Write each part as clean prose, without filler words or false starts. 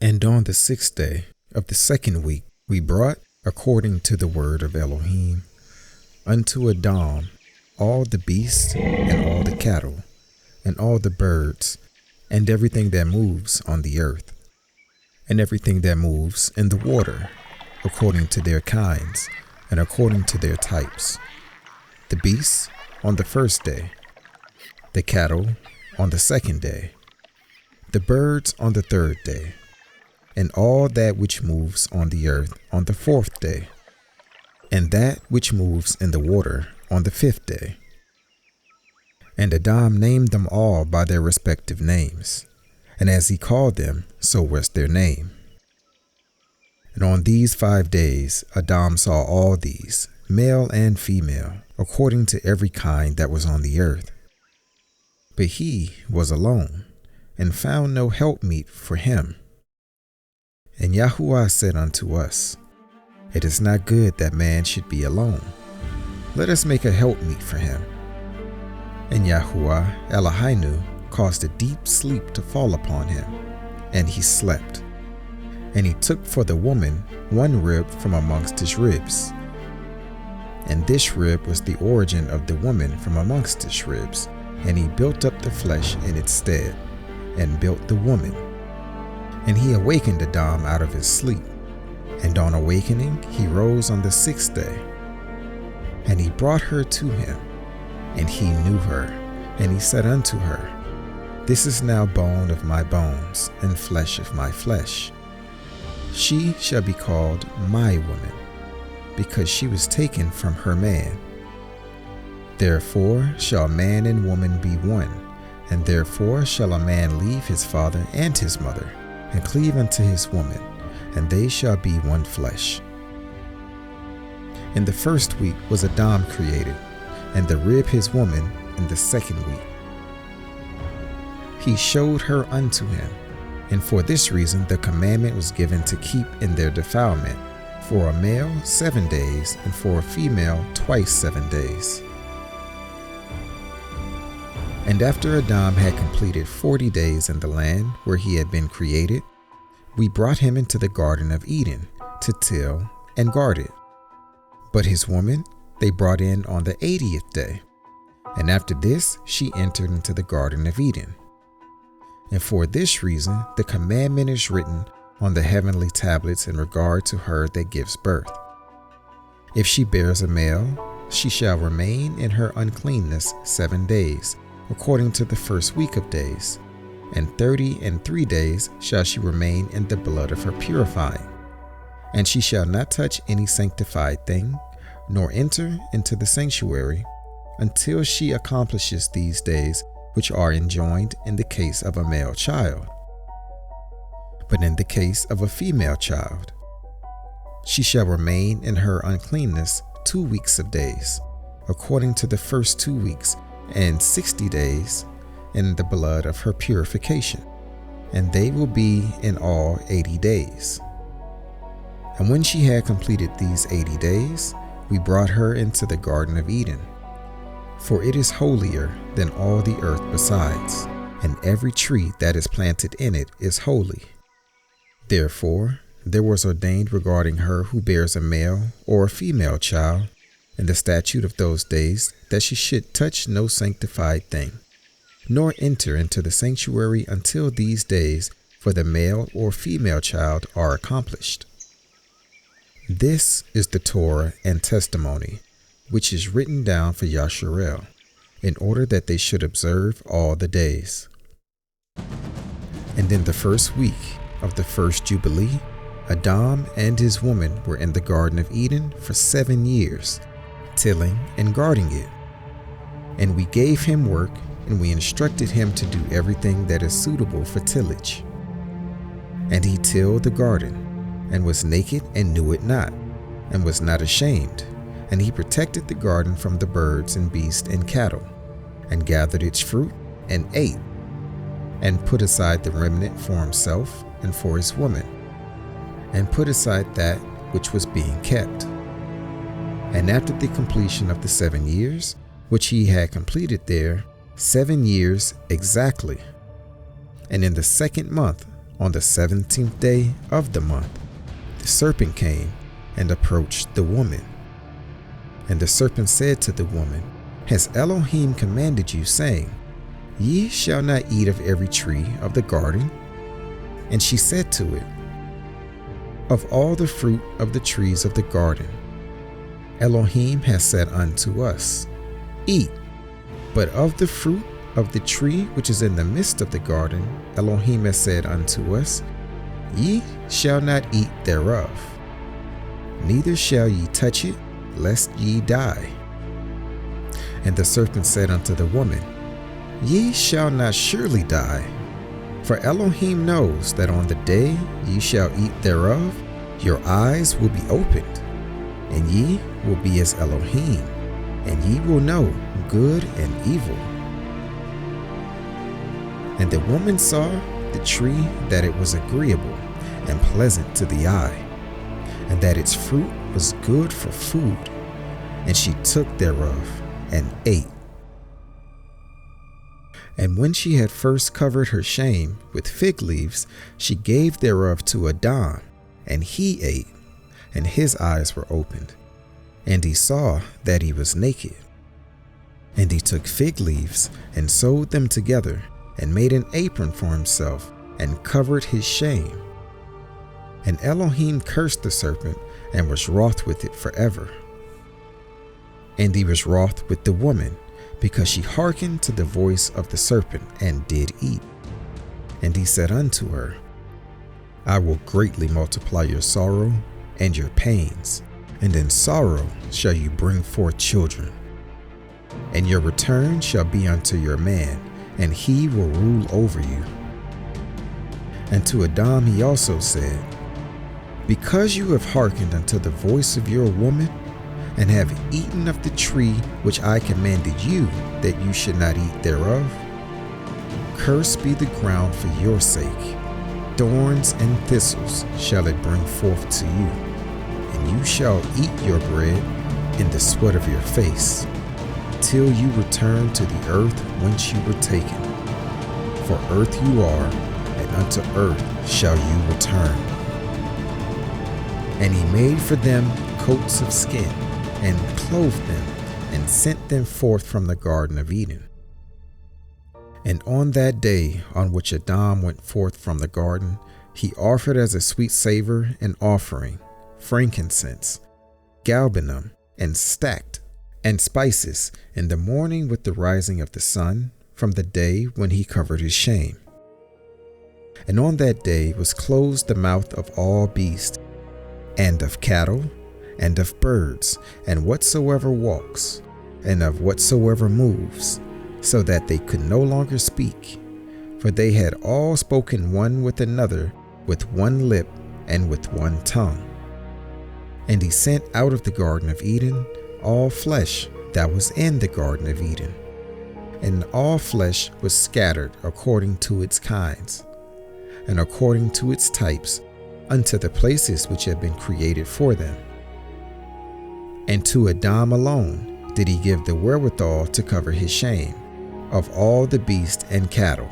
And on the 6th day of the 2nd week we brought, according to the word of Elohim, unto Adam all the beasts, and all the cattle, and all the birds, and everything that moves on the earth, and everything that moves in the water, according to their kinds, and according to their types. The beasts on the 1st day, the cattle on the 2nd day, the birds on the 3rd day, and all that which moves on the earth on the 4th day, and that which moves in the water on the 5th day. And Adam named them all by their respective names, and as he called them, so was their name. And on these 5 days Adam saw all these, male and female, according to every kind that was on the earth. But he was alone, and found no helpmeet for him. And Yahuwah said unto us, It is not good that man should be alone. Let us make a helpmeet for him. And Yahuwah Eloheinu caused a deep sleep to fall upon him, and he slept. And he took for the woman one rib from amongst his ribs. And this rib was the origin of the woman from amongst his ribs, and he built up the flesh in its stead, and built the woman. And he awakened Adam out of his sleep, and on awakening he rose on the 6th day. And he brought her to him, and he knew her, and he said unto her, This is now bone of my bones, and flesh of my flesh. She shall be called my woman, because she was taken from her man. Therefore shall man and woman be one, and therefore shall a man leave his father and his mother, and cleave unto his woman, and they shall be one flesh. In the 1st week was Adam created, and the rib his woman in the 2nd week. He showed her unto him, and for this reason the commandment was given to keep in their defilement, for a male 7 days, and for a female twice 7 days. And after Adam had completed 40 days in the land where he had been created, we brought him into the Garden of Eden to till and guard it. But his woman they brought in on the 80th day, and after this she entered into the Garden of Eden. And for this reason the commandment is written on the heavenly tablets in regard to her that gives birth. If she bears a male, she shall remain in her uncleanness 7 days, according to the 1st week of days, and 33 days shall she remain in the blood of her purifying. And she shall not touch any sanctified thing, nor enter into the sanctuary, until she accomplishes these days which are enjoined in the case of a male child. But in the case of a female child, she shall remain in her uncleanness 2 weeks of days, according to the first 2 weeks, and 60 days in the blood of her purification, and they will be in all 80 days. And when she had completed these 80 days, we brought her into the Garden of Eden. For it is holier than all the earth besides, and every tree that is planted in it is holy. Therefore there was ordained regarding her who bears a male or a female child, in the statute of those days, that she should touch no sanctified thing, nor enter into the sanctuary until these days for the male or female child are accomplished. This is the Torah and testimony, which is written down for Yasharel, in order that they should observe all the days. And in the 1st week of the 1st Jubilee, Adam and his woman were in the Garden of Eden for 7 years, tilling and guarding it. And we gave him work, and we instructed him to do everything that is suitable for tillage. And he tilled the garden, and was naked and knew it not, and was not ashamed. And he protected the garden from the birds and beasts and cattle, and gathered its fruit and ate, and put aside the remnant for himself and for his woman, and put aside that which was being kept. And after the completion of the 7 years, which he had completed there, 7 years exactly, and in the 2nd month, on the 17th day of the month, the serpent came and approached the woman. And the serpent said to the woman, Has Elohim commanded you, saying, Ye shall not eat of every tree of the garden? And she said to it, Of all the fruit of the trees of the garden, Elohim has said unto us, Eat, but of the fruit of the tree which is in the midst of the garden, Elohim has said unto us, Ye shall not eat thereof, neither shall ye touch it, lest ye die. And the serpent said unto the woman, Ye shall not surely die, for Elohim knows that on the day ye shall eat thereof, your eyes will be opened, and ye will be as Elohim, and ye will know good and evil. And the woman saw the tree that it was agreeable and pleasant to the eye, and that its fruit was good for food, and she took thereof and ate. And when she had first covered her shame with fig leaves, she gave thereof to Adam, and he ate, and his eyes were opened, and he saw that he was naked. And he took fig leaves and sewed them together, and made an apron for himself, and covered his shame. And Elohim cursed the serpent, and was wroth with it forever. And he was wroth with the woman, because she hearkened to the voice of the serpent, and did eat. And he said unto her, I will greatly multiply your sorrow and your pains, and in sorrow shall you bring forth children. And your return shall be unto your man, and he will rule over you. And to Adam he also said, Because you have hearkened unto the voice of your woman, and have eaten of the tree which I commanded you that you should not eat thereof, cursed be the ground for your sake. Thorns and thistles shall it bring forth to you, and you shall eat your bread in the sweat of your face, till you return to the earth whence you were taken. For earth you are, and unto earth shall you return. And he made for them coats of skin, and clothed them, and sent them forth from the Garden of Eden. And on that day on which Adam went forth from the garden, he offered as a sweet savor an offering, frankincense, galbanum, and stacte, and spices, in the morning with the rising of the sun, from the day when he covered his shame. And on that day was closed the mouth of all beasts, and of cattle, and of birds, and whatsoever walks, and of whatsoever moves, so that they could no longer speak, for they had all spoken one with another with one lip and with one tongue. And he sent out of the Garden of Eden all flesh that was in the Garden of Eden, and all flesh was scattered according to its kinds, and according to its types, unto the places which had been created for them. And to Adam alone did he give the wherewithal to cover his shame, of all the beasts and cattle.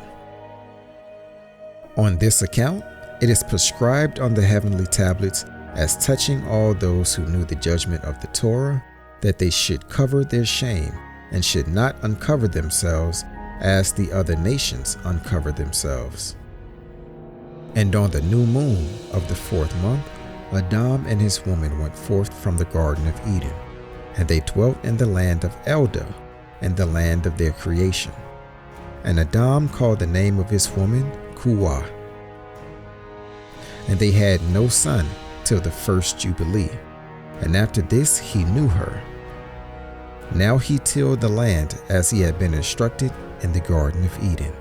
On this account, it is prescribed on the heavenly tablets, as touching all those who knew the judgment of the Torah, that they should cover their shame, and should not uncover themselves, as the other nations uncover themselves. And on the new moon of the 4th month, Adam and his woman went forth from the Garden of Eden, and they dwelt in the land of Eldah, in the land of their creation. And Adam called the name of his woman Kuah. And they had no son till the first Jubilee, and after this he knew her. Now he tilled the land as he had been instructed in the Garden of Eden.